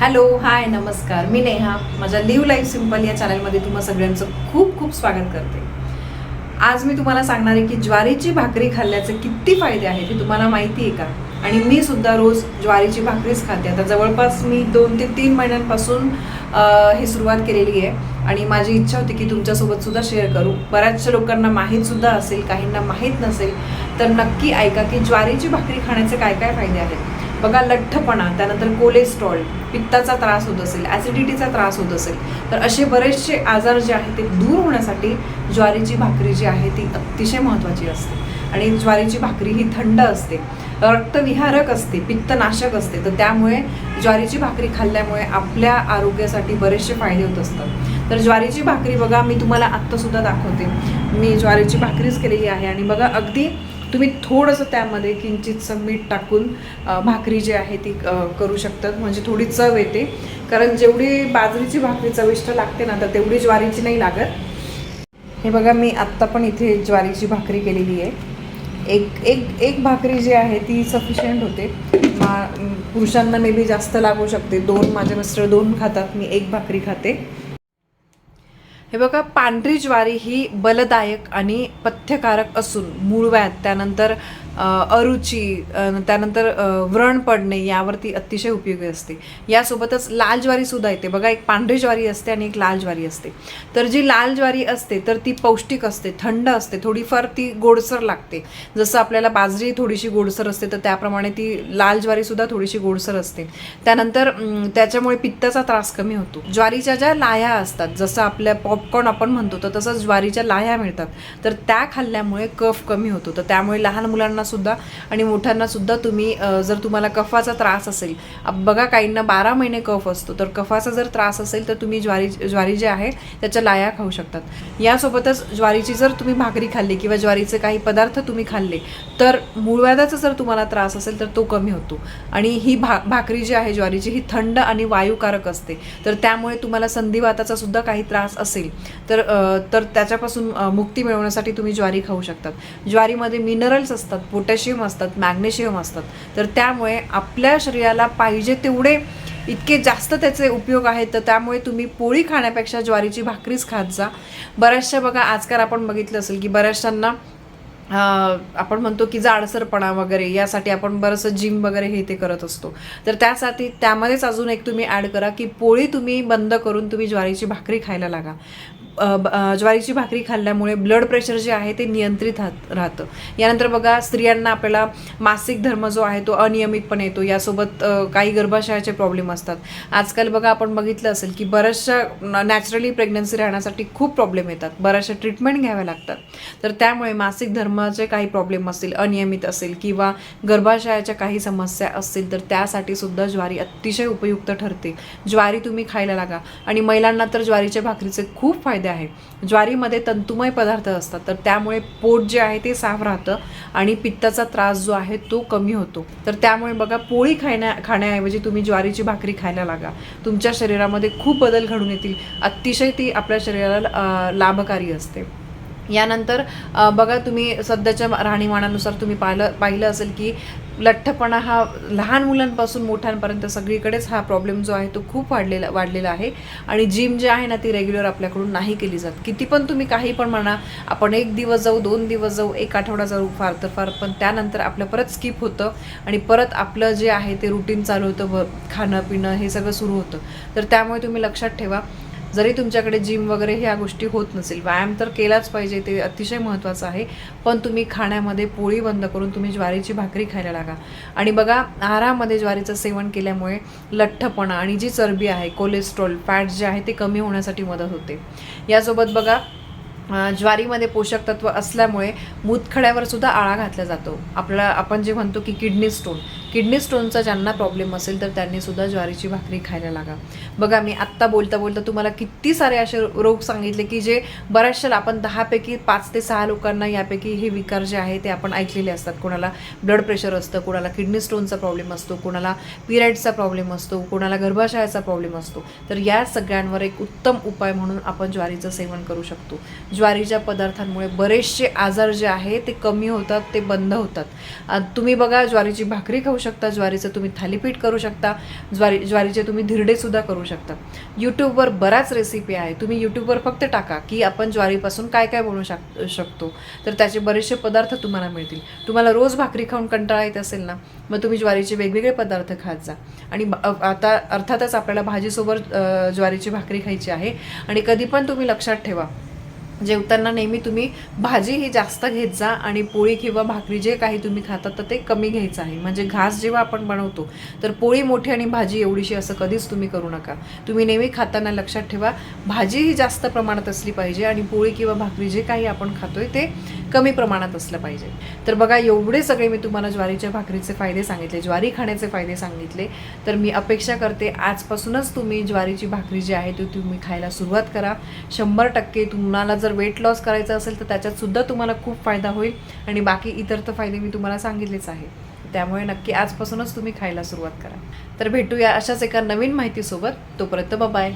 Hello hi नमस्कार, मी नेहा. माझ्या leave life simple या चॅनलमध्ये तुम्हा सगळ्यांचं खूप खूप स्वागत करते. आज मी तुम्हाला सांगणार आहे की ज्वारीची भाकरी खाल्ल्याचे किती फायदे आहेत हे तुम्हाला माहिती आहे का? आणि मी सुद्धा रोज ज्वारीची भाकरीच खाते. आता जवळपास मी 2 ते 3 महिन्यांपासून ही सुरुवात केलेली आहे आणि माझी इच्छा होती की तुमच्यासोबत सुद्धा शेअर करू. बऱ्याचशा लोकांना माहीत सुद्धा असेल, काहींना माहीत नसेल, तर नक्की ऐका की ज्वारीची भाकरी खाण्याचे काय काय फायदे आहेत. बघा, लठ्ठपणा, त्यानंतर कोलेस्ट्रॉल, पित्ताचा त्रास होत असेल, ॲसिडिटीचा त्रास होत असेल, तर असे बरेचसे आजार जे आहेत ते दूर होण्यासाठी ज्वारीची भाकरी जी आहे ती अतिशय महत्त्वाची असते. आणि ज्वारीची भाकरी ही थंड असते, रक्तविहारक असते, पित्तनाशक असते. तर त्यामुळे ज्वारीची भाकरी खाल्ल्यामुळे आपल्या आरोग्यासाठी बरेचसे फायदे होत असतात. तर ज्वारीची भाकरी बघा, मी तुम्हाला आत्तासुद्धा दाखवते. मी ज्वारीची भाकरीच केलेली आहे आणि बघा, अगदी तुम्ही थोडंसं त्यामध्ये किंचितसं मीठ टाकून भाकरी जी आहे ती करू शकतात, म्हणजे थोडी चव येते. कारण जेवढी बाजरीची भाकरी चविष्ट लागते ना, तर तेवढी ज्वारीची नाही लागत. हे बघा, मी आत्ता पण इथे ज्वारीची भाकरी केलेली आहे. एक भाकरी जी आहे ती सफिशियंट होते. पुरुषांना मे बी जास्त लागू शकते. 2, माझे मिस्टर 2 खातात, मी 1 भाकरी खाते. हे बघा, पांढरी ज्वारी ही बलदायक आणि पथ्यकारक असून मूळव्याध, त्यानंतर अरुची, त्यानंतर व्रण पडणे यावरती अतिशय उपयोगी असते. यासोबतच लाल ज्वारीसुद्धा येते. बघा, एक पांढरी ज्वारी असते आणि एक लाल ज्वारी असते. तर जी लाल ज्वारी असते तर ती पौष्टिक असते, थंड असते, थोडीफार ती गोडसर लागते. जसं आपल्याला बाजरी थोडीशी गोडसर असते, तर त्याप्रमाणे ती लाल ज्वारीसुद्धा थोडीशी गोडसर असते. त्यानंतर त्याच्यामुळे पित्ताचा त्रास कमी होतो. ज्वारीच्या ज्या लाह्या असतात, जसं आपल्या पॉपकॉर्न आपण म्हणतो, तर तसंच ज्वारीच्या लाह्या मिळतात. तर त्या खाल्ल्यामुळे कफ कमी होतो. तर त्यामुळे लहान मुलांना सुद्धा आणि मोठ्यांना सुद्धा तुम्ही जर तुम्हाला कफाचा त्रास असेल, बघा काहींना 12 महिने कफ असतो, तर कफाचा जर त्रास असेल तर तुम्ही ज्वारी जे आहे त्याच्या लाया खाऊ शकतात. यासोबतच ज्वारीची जर तुम्ही भाकरी खाल्ली किंवा ज्वारीचे काही पदार्थ तुम्ही खाल्ले तर मूळव्याधाचा जर तुम्हाला त्रास असेल तर तो कमी होतो. आणि ही भाकरी जी आहे ज्वारीची ही थंड आणि वायुकारक असते. तर त्यामुळे तुम्हाला संधिवाताचा सुद्धा काही त्रास असेल तर त्याच्यापासून मुक्ती मिळवण्यासाठी तुम्ही ज्वारी खाऊ शकतात. ज्वारीमध्ये मिनरल्स असतात, पोटॅशियम असतात, मॅग्नेशियम असतात. तर त्यामुळे आपल्या शरीराला पाहिजे तेवढे इतके जास्त त्याचे उपयोग आहेत. तर त्यामुळे तुम्ही पोळी खाण्यापेक्षा ज्वारीची भाकरीच खात जा. बऱ्याचशा बघा, आजकाल आपण बघितलं असेल की बऱ्याचशांना आपण म्हणतो की जाडसरपणा वगैरे, यासाठी आपण बरंचसं जिम वगैरे हे ते करत असतो. तर त्यासाठी त्यामध्येच अजून एक तुम्ही ॲड करा की पोळी तुम्ही बंद करून तुम्ही ज्वारीची भाकरी खायला लागा. ज्वारीची भाकरी खाल्ल्यामुळे ब्लड प्रेशर जे आहे ते नियंत्रित राहतं. यानंतर बघा, स्त्रियांना आपल्याला मासिक धर्म जो आहे तो अनियमितपणे येतो. यासोबत काही गर्भाशयाचे प्रॉब्लेम असतात. आजकाल बघा, आपण बघितलं असेल की बऱ्याचशा नॅचरली प्रेग्नन्सी राहण्यासाठी खूप प्रॉब्लेम येतात, बऱ्याचशा ट्रीटमेंट घ्याव्या लागतात. तर त्यामुळे मासिक धर्माचे काही प्रॉब्लेम असतील, अनियमित असेल किंवा गर्भाशयाच्या काही समस्या असतील, तर त्यासाठी सुद्धा ज्वारी अतिशय उपयुक्त ठरते. ज्वारी तुम्ही खायला लागा. आणि महिलांना तर ज्वारीच्या भाकरीचे खूप फायदे आहे. ज्वारीमध्ये तंतुमय पदार्थ असतात, तर त्यामुळे पोट जे आहे ते साफ राहतं आणि पित्ताचा त्रास जो आहे तो कमी होतो. तर त्यामुळे बघा, पोळी खाण्याऐवजी तुम्ही ज्वारीची भाकरी खायला लागा. तुमच्या शरीरामध्ये खूप बदल घडून येतील. अतिशय ती आपल्या शरीराला लाभकारी असते. यानंतर बघा, तुम्ही सध्याच्या राहणीमानानुसार तुम्ही पाहिलं असेल की लठ्ठपणा हा लहान मुलांपासून मोठ्यांपर्यंत सगळीकडेच हा प्रॉब्लेम जो आहे तो खूप वाढलेला आहे. आणि जिम जी आहे ना, ती रेग्युलर आपल्याकडून नाही केली जात. किती पण तुम्ही काही पण म्हणा, आपण 1 दिवस जाऊ, 2 दिवस जाऊ, 1 आठवडा जाऊ, फार तर फार, पण त्यानंतर आपलं परत स्किप होतं आणि परत आपलं जे आहे ते रुटीन चालू होतं, खाणं पिणं हे सगळं सुरू होतं. तर त्यामुळे तुम्ही लक्षात ठेवा, जरी तुमच्याकडे जिम वगैरे ह्या गोष्टी होत नसेल, व्यायाम तर केलाच पाहिजे, ते अतिशय महत्त्वाचं आहे. पण तुम्ही खाण्यामध्ये पोळी बंद करून तुम्ही ज्वारीची भाकरी खायला लागा. आणि बघा, आहारामध्ये ज्वारीचं सेवन केल्यामुळे लठ्ठपणा आणि जी चरबी आहे, कोलेस्ट्रॉल, फॅट जे आहे ते कमी होण्यासाठी मदत होते. यासोबत बघा, ज्वारीमध्ये पोषक तत्व असल्यामुळे मूतखड्यावर सुद्धा आळा घातला जातो. आपण जे म्हणतो की किडनी स्टोनचा ज्यांना प्रॉब्लेम असेल तर त्यांनी सुद्धा ज्वारीची भाकरी खायला लागा. बघा, मी आत्ता बोलता किती किती सारे असे रोग सांगितले की जे बऱ्याचशा आपण 10 पैकी 5 ते 6 लोकांना यापैकी हे विकार जे आहे ते आपण ऐकलेले असतात. कोणाला ब्लड प्रेशर असतं, कोणाला किडनी स्टोनचा प्रॉब्लेम असतो, कोणाला पिरियड्सचा प्रॉब्लेम असतो, कोणाला गर्भाशयाचा प्रॉब्लेम असतो. तर या सगळ्यांवर एक उत्तम उपाय म्हणून आपण ज्वारीचं सेवन करू शकतो. ज्वारीच्या पदार्थांमुळे बरेचसे आजार जे आहे ते कमी होतात, ते बंद होतात. तुम्ही बघा, ज्वारीची भाकरी खाऊ शकता, ज्वारीचं तुम्ही थालीपीठ करू शकता, ज्वारीचे तुम्ही धिरडेसुद्धा करू शकता. यूट्यूबवर बऱ्याच रेसिपी आहे. तुम्ही यूट्यूबवर फक्त टाका की आपण ज्वारीपासून काय काय बनवू शकतो, तर त्याचे बरेचसे पदार्थ तुम्हाला मिळतील. तुम्हाला रोज भाकरी खाऊन कंटाळा येत असेल ना, मग तुम्ही ज्वारीचे वेगवेगळे पदार्थ खात जा. आणि आता अर्थातच आपल्याला भाजीसोबत ज्वारीची भाकरी खायची आहे. आणि कधी पण तुम्ही लक्षात ठेवा, जेवताना नेहमी तुम्ही भाजी ही जास्त घेत जा आणि पोळी किंवा भाकरी जे काही तुम्ही खातात तर ते कमी घ्यायचं आहे. म्हणजे घास जेव्हा आपण बनवतो तर पोळी मोठी आणि भाजी एवढीशी असं कधीच तुम्ही करू नका. तुम्ही नेहमी खाताना लक्षात ठेवा, भाजी ही जास्त प्रमाणात असली पाहिजे आणि पोळी किंवा भाकरी जे काही आपण खातोय ते कमी प्रमाणात असलं पाहिजे. तर बघा, एवढे सगळे मी तुम्हाला ज्वारीच्या भाकरीचे फायदे सांगितले, ज्वारी खाण्याचे फायदे सांगितले. तर मी अपेक्षा करते आजपासूनच तुम्ही ज्वारीची भाकरी जी आहे ती तुम्ही खायला सुरुवात करा. 100% तुम्हाला जर वेट लॉस करायचं असेल तर त्याच्यात सुद्धा तुम्हाला खूप फायदा होईल. आणि बाकी इतर तर फायदे मी तुम्हाला सांगितलेच आहे. त्यामुळे नक्की आजपासूनच तुम्ही खायला सुरुवात करा. तर भेटूया अशाच एका नवीन माहितीसोबत. तोपर्यंत बाय.